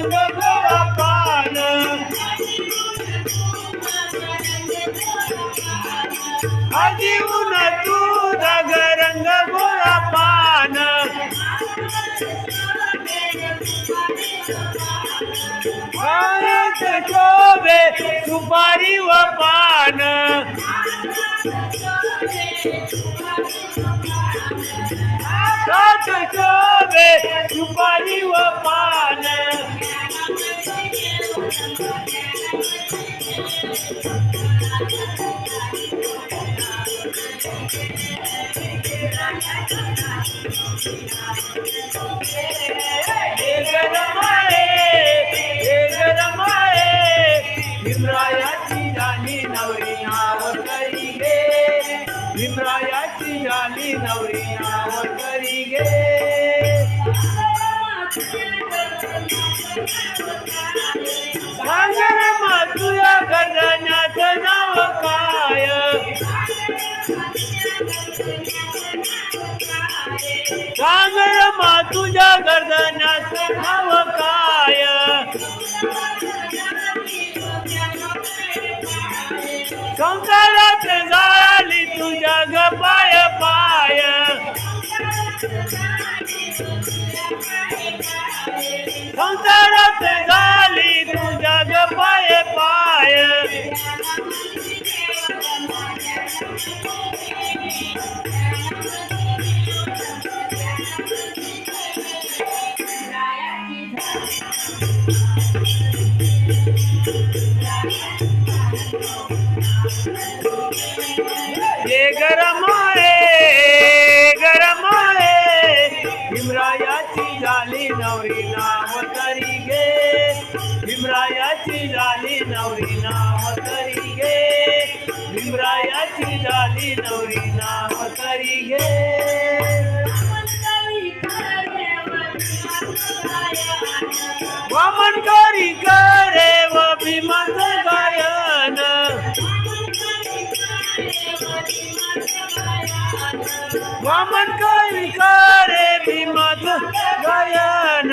रंग गोळा पान आजीवन तुझा ग रंग गोळा पान आयत शोभे सुपारी व पान सात शोभे सुपारी व पान भीमरायाची झाली नवरी नाव करी गे भीमरायाची झाली नवरी नाव करी गे सांगर तुझ्या गर्दण्याचं नाव काय सांगर तुझ्या गर्दण्याचं नाव काय संसारात झाली तुझ्या ग पाय पाय संसारात झाली तुझ्या ग पाय पाय ये गरम आहे भीमरायाची झाली नवरी नाव करी गे भीमरायाची झाली नवरी नाव करी गे भीमरायाची झाली नवरी नाव करी गे वामन करी करे व भीमाचं गायन वामन करी करे भीमाचं गायन